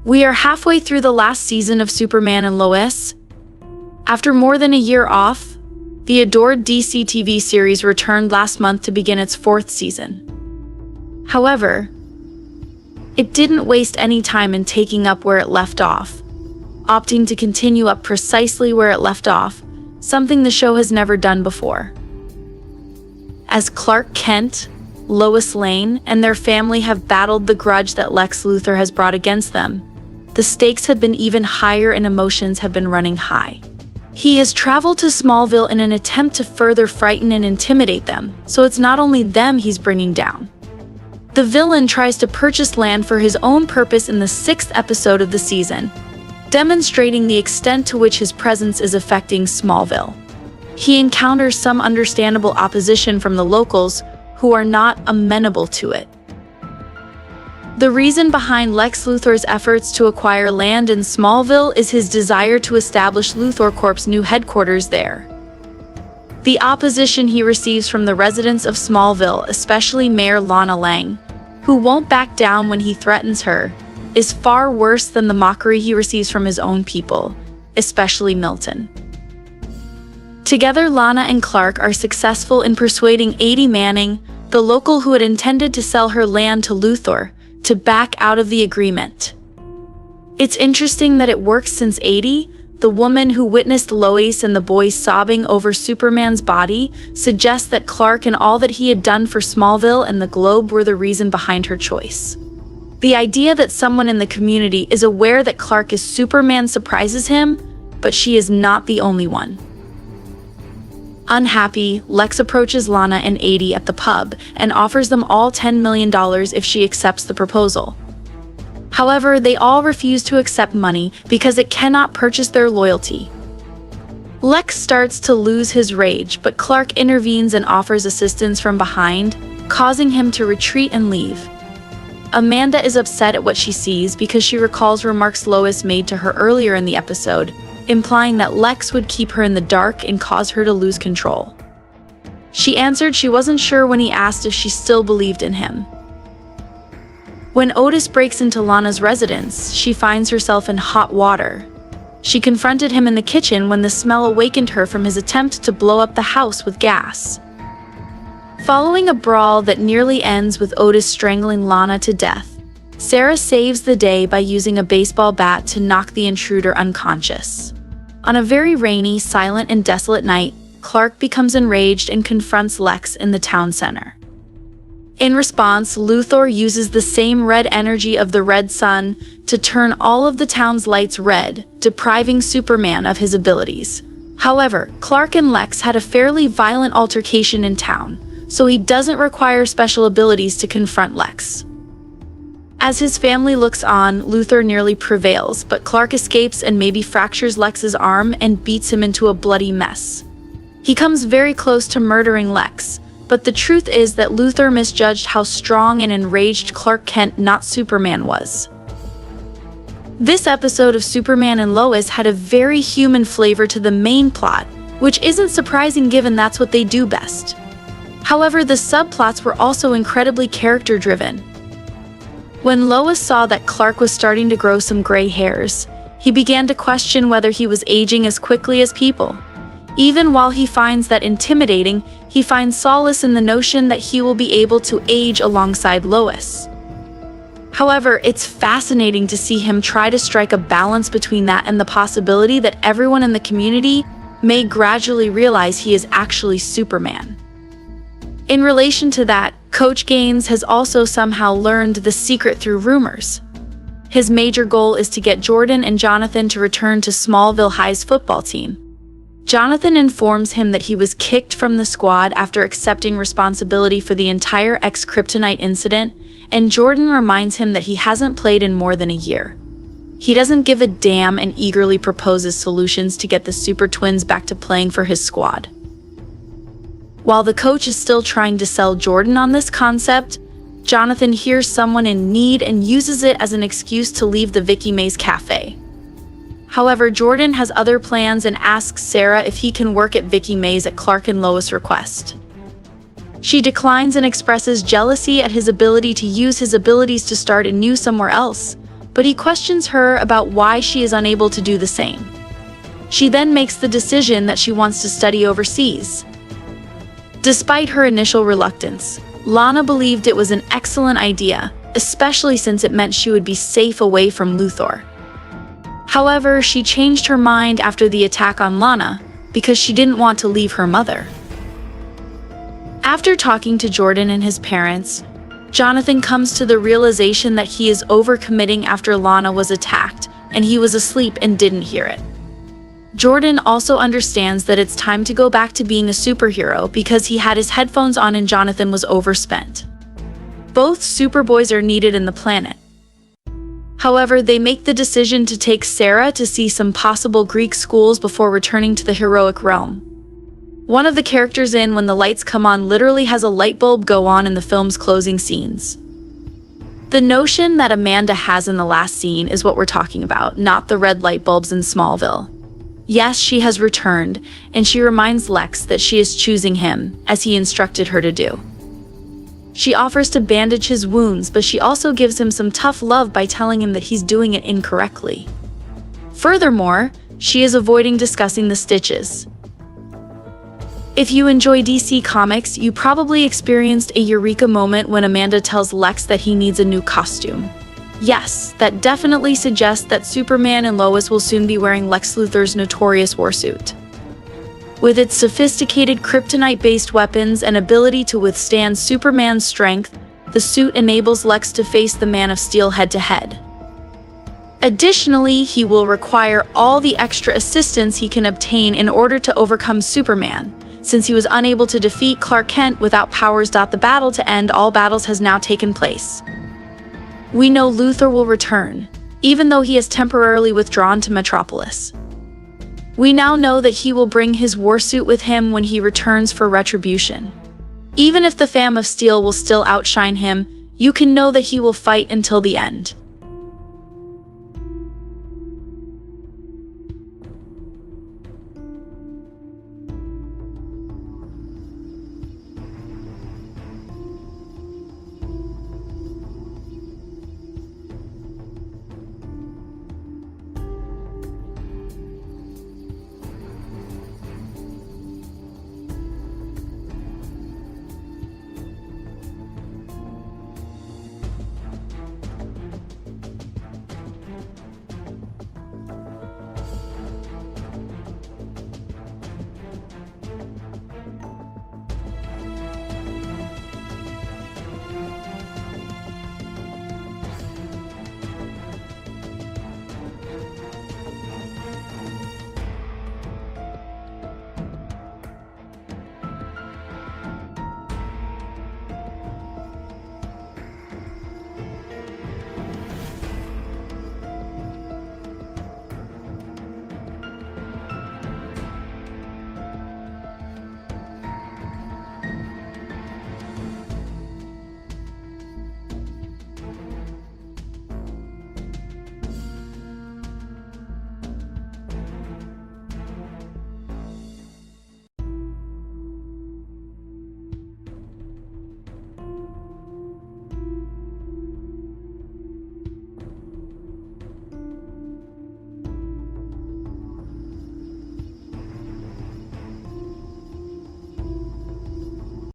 We are halfway through the last season of Superman and Lois. After more than a year off, the adored DC TV series returned last month to begin its 4th season. However, it didn't waste any time in taking up where it left off, opting to continue up precisely where it left off, something the show has never done before. As Clark Kent, Lois Lane, and their family have battled the grudge that Lex Luthor has brought against them, the stakes have been even higher and emotions have been running high. He has traveled to Smallville in an attempt to further frighten and intimidate them, so it's not only them he's bringing down. The villain tries to purchase land for his own purpose in the 6th episode of the season, demonstrating the extent to which his presence is affecting Smallville. He encounters some understandable opposition from the locals who are not amenable to it. The reason behind Lex Luthor's efforts to acquire land in Smallville is his desire to establish Luthor Corp's new headquarters there. The opposition he receives from the residents of Smallville, especially Mayor Lana Lang, who won't back down when he threatens her, is far worse than the mockery he receives from his own people, especially Milton. Together, Lana and Clark are successful in persuading Adie Manning, the local who had intended to sell her land to Luthor, to back out of the agreement. It's interesting that it works since Adie, the woman who witnessed Lois and the boys sobbing over Superman's body, suggests that Clark and all that he had done for Smallville and the globe were the reason behind her choice. The idea that someone in the community is aware that Clark is Superman surprises him, but she is not the only one. Unhappy, Lex approaches Lana and Adie at the pub and offers them all $10 million if she accepts the proposal. However, they all refuse to accept money because it cannot purchase their loyalty. Lex starts to lose his rage, but Clark intervenes and offers assistance from behind, causing him to retreat and leave. Amanda is upset at what she sees because she recalls remarks Lois made to her earlier in the episode, implying that Lex would keep her in the dark and cause her to lose control. She answered she wasn't sure when he asked if she still believed in him. When Otis breaks into Lana's residence, she finds herself in hot water. She confronted him in the kitchen when the smell awakened her from his attempt to blow up the house with gas. Following a brawl that nearly ends with Otis strangling Lana to death, Sarah saves the day by using a baseball bat to knock the intruder unconscious. On a very rainy, silent, and desolate night, Clark becomes enraged and confronts Lex in the town center. In response, Luthor uses the same red energy of the red sun to turn all of the town's lights red, depriving Superman of his abilities. However, Clark and Lex had a fairly violent altercation in town, so he doesn't require special abilities to confront Lex. As his family looks on, Luthor nearly prevails, but Clark escapes and maybe fractures Lex's arm and beats him into a bloody mess. He comes very close to murdering Lex, but the truth is that Luthor misjudged how strong and enraged Clark Kent, not Superman, was. This episode of Superman and Lois had a very human flavor to the main plot, which isn't surprising given that's what they do best. However, the subplots were also incredibly character-driven. When Lois saw that Clark was starting to grow some gray hairs, he began to question whether he was aging as quickly as people. Even while he finds that intimidating, he finds solace in the notion that he will be able to age alongside Lois. However, it's fascinating to see him try to strike a balance between that and the possibility that everyone in the community may gradually realize he is actually Superman. In relation to that, Coach Gaines has also somehow learned the secret through rumors. His major goal is to get Jordan and Jonathan to return to Smallville High's football team. Jonathan informs him that he was kicked from the squad after accepting responsibility for the entire ex-Kryptonite incident, and Jordan reminds him that he hasn't played in more than a year. He doesn't give a damn and eagerly proposes solutions to get the Super Twins back to playing for his squad. While the coach is still trying to sell Jordan on this concept, Jonathan hears someone in need and uses it as an excuse to leave the Vicky Mays cafe. However, Jordan has other plans and asks Sarah if he can work at Vicky Mays at Clark and Lois' request. She declines and expresses jealousy at his ability to use his abilities to start anew somewhere else, but he questions her about why she is unable to do the same. She then makes the decision that she wants to study overseas. Despite her initial reluctance, Lana believed it was an excellent idea, especially since it meant she would be safe away from Luthor. However, she changed her mind after the attack on Lana because she didn't want to leave her mother. After talking to Jordan and his parents, Jonathan comes to the realization that he is overcommitting after Lana was attacked, and he was asleep and didn't hear it. Jordan also understands that it's time to go back to being a superhero because he had his headphones on and Jonathan was overspent. Both Superboys are needed in the planet. However, they make the decision to take Sarah to see some possible Greek schools before returning to the heroic realm. One of the characters in When the Lights Come On literally has a light bulb go on in the film's closing scenes. The notion that Amanda has in the last scene is what we're talking about, not the red light bulbs in Smallville. Yes, she has returned, and she reminds Lex that she is choosing him, as he instructed her to do. She offers to bandage his wounds, but she also gives him some tough love by telling him that he's doing it incorrectly. Furthermore, she is avoiding discussing the stitches. If you enjoy DC Comics, you probably experienced a eureka moment when Amanda tells Lex that he needs a new costume. Yes, that definitely suggests that Superman and Lois will soon be wearing Lex Luthor's notorious warsuit. With its sophisticated kryptonite-based weapons and ability to withstand Superman's strength, the suit enables Lex to face the Man of Steel head-to-head. Additionally, he will require all the extra assistance he can obtain in order to overcome Superman, since he was unable to defeat Clark Kent without powers. The battle to end all battles has now taken place. We know Luthor will return, even though he has temporarily withdrawn to Metropolis. We now know that he will bring his warsuit with him when he returns for retribution. Even if the Fam of Steel will still outshine him, you can know that he will fight until the end.